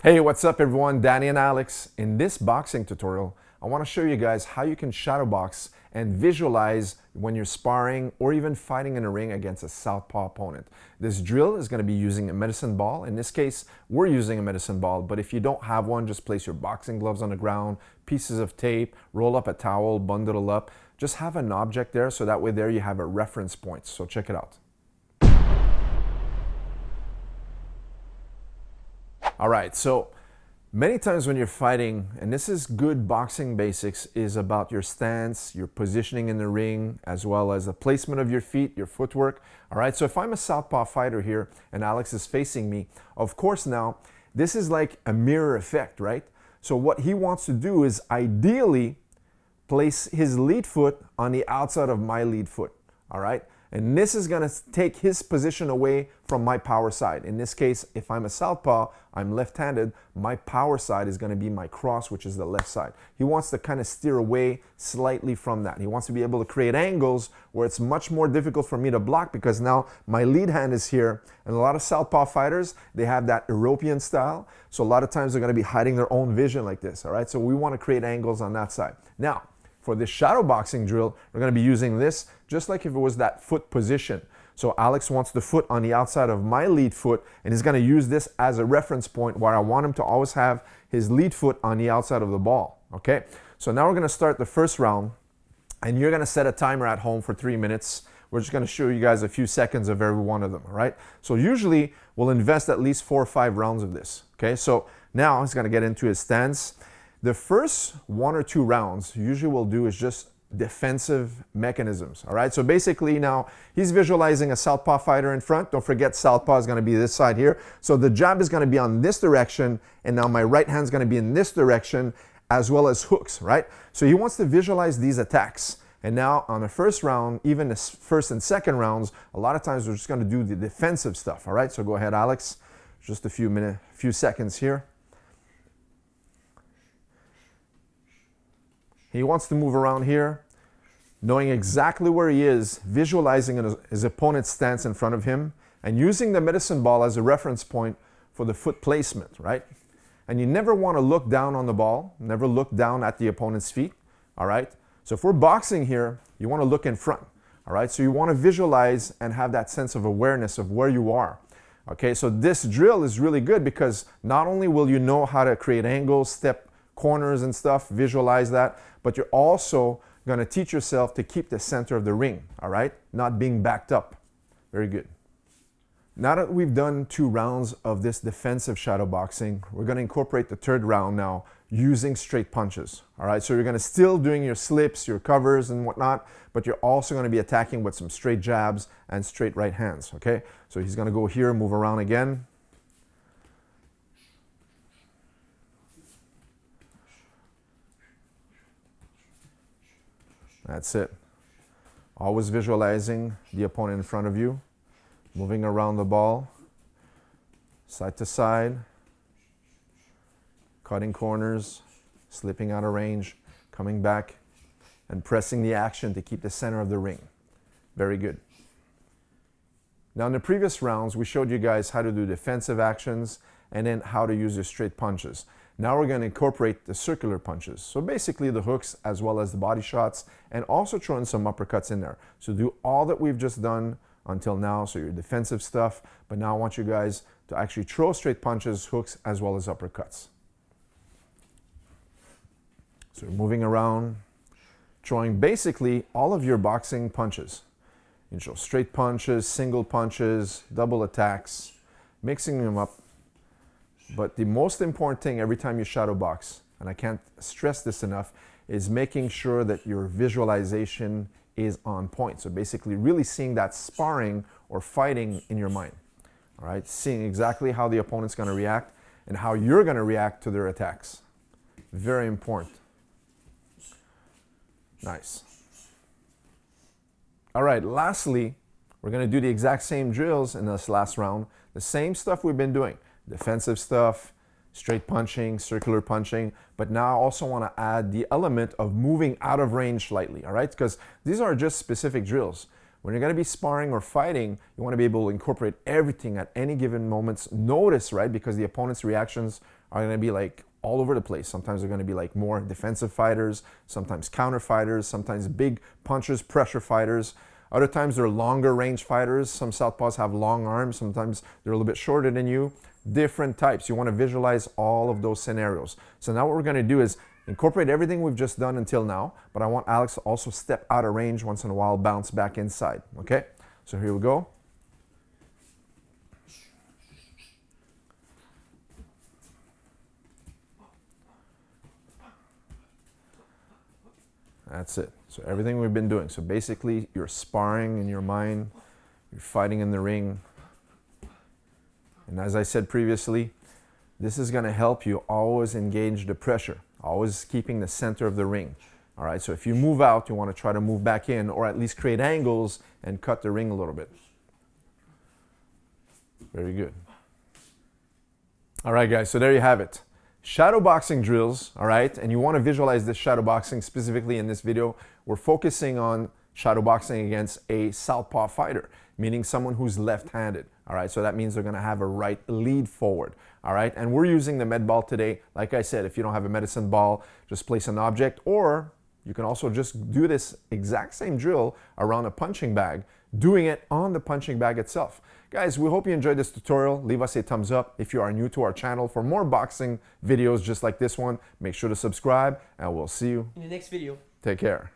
Hey, what's up everyone? Danny and Alex. In this boxing tutorial, I want to show you guys how you can shadow box and visualize when you're sparring or even fighting in a ring against a southpaw opponent. This drill is going to be using a medicine ball. In this case, we're using a medicine ball, but if you don't have one, just place your boxing gloves on the ground, pieces of tape, roll up a towel, bundle it up. Just have an object there so that way there you have a reference point. So check it out. All right, so many times when you're fighting, and this is good boxing basics, is about your stance, your positioning in the ring, as well as the placement of your feet, your footwork. All right, so if I'm a southpaw fighter here and Alex is facing me, of course now, this is like a mirror effect, right? So what he wants to do is ideally place his lead foot on the outside of my lead foot, all right? And this is going to take his position away from my power side. In this case, if I'm a southpaw, I'm left-handed, my power side is going to be my cross, which is the left side. He wants to kind of steer away slightly from that. He wants to be able to create angles where it's much more difficult for me to block because now my lead hand is here. And a lot of southpaw fighters, they have that European style. So a lot of times they're going to be hiding their own vision like this, all right? So we want to create angles on that side. Now, for this shadow boxing drill, we're going to be using this just like if it was that foot position. So Alex wants the foot on the outside of my lead foot, and he's going to use this as a reference point where I want him to always have his lead foot on the outside of the ball. Okay, so now we're going to start the first round, and you're going to set a timer at home for 3 minutes. We're just going to show you guys a few seconds of every one of them, all right? So usually we'll invest at least 4 or 5 rounds of this. Okay, so now he's going to get into his stance. The first 1 or 2 rounds, usually we'll do is just defensive mechanisms, all right? So basically now he's visualizing a southpaw fighter in front. Don't forget southpaw is going to be this side here. So the jab is going to be on this direction, and now my right hand is going to be in this direction, as well as hooks, right? So he wants to visualize these attacks. And now on the first round, even the first and second rounds, a lot of times we're just going to do the defensive stuff, all right? So go ahead, Alex. Just a few seconds here. He wants to move around here, knowing exactly where he is, visualizing his opponent's stance in front of him, and using the medicine ball as a reference point for the foot placement, right? And you never want to look down on the ball, never look down at the opponent's feet, all right? So if we're boxing here, you want to look in front, all right? So you want to visualize and have that sense of awareness of where you are. Okay, so this drill is really good because not only will you know how to create angles, step corners and stuff, visualize that, but you're also going to teach yourself to keep the center of the ring, all right? Not being backed up. Very good. Now that we've done 2 rounds of this defensive shadow boxing, we're going to incorporate the 3rd round now using straight punches, all right? So you're going to still doing your slips, your covers and whatnot, but you're also going to be attacking with some straight jabs and straight right hands, okay? So he's going to go here, move around again. That's it. Always visualizing the opponent in front of you, moving around the ball, side to side, cutting corners, slipping out of range, coming back, and pressing the action to keep the center of the ring. Very good. Now in the previous rounds, we showed you guys how to do defensive actions and then how to use your straight punches. Now we're going to incorporate the circular punches. So basically the hooks as well as the body shots, and also throw in some uppercuts in there. So do all that we've just done until now, so your defensive stuff, but now I want you guys to actually throw straight punches, hooks, as well as uppercuts. So you're moving around, throwing basically all of your boxing punches. You throw straight punches, single punches, double attacks, mixing them up. But the most important thing every time you shadow box, and I can't stress this enough, is making sure that your visualization is on point. So basically really seeing that sparring or fighting in your mind. All right, seeing exactly how the opponent's going to react and how you're going to react to their attacks. Very important. Nice. All right, lastly, we're going to do the exact same drills in this last round. The same stuff we've been doing. Defensive stuff, straight punching, circular punching, but now I also want to add the element of moving out of range slightly, all right? Because these are just specific drills. When you're going to be sparring or fighting, you want to be able to incorporate everything at any given moment's notice, right? Because the opponent's reactions are going to be like all over the place. Sometimes they're going to be like more defensive fighters, sometimes counter fighters, sometimes big punchers, pressure fighters. Other times they're longer range fighters. Some Southpaws have long arms. Sometimes they're a little bit shorter than you. Different types. You want to visualize all of those scenarios. So now what we're going to do is incorporate everything we've just done until now, but I want Alex to also step out of range once in a while, bounce back inside. Okay? So here we go. That's it. So everything we've been doing. So basically you're sparring in your mind, you're fighting in the ring. And as I said previously, this is going to help you always engage the pressure, always keeping the center of the ring. All right, so if you move out, you want to try to move back in or at least create angles and cut the ring a little bit. Very good. All right, guys, so there you have it. Shadow boxing drills, all right? And you want to visualize this shadow boxing specifically in this video. We're focusing on shadow boxing against a Southpaw fighter, meaning someone who's left-handed, all right? So that means they're going to have a right lead forward, all right? And we're using the med ball today. Like I said, if you don't have a medicine ball, just place an object, or you can also just do this exact same drill around a punching bag, doing it on the punching bag itself. Guys, we hope you enjoyed this tutorial. Leave us a thumbs up if you are new to our channel. For more boxing videos just like this one, make sure to subscribe, and we'll see you in the next video. Take care.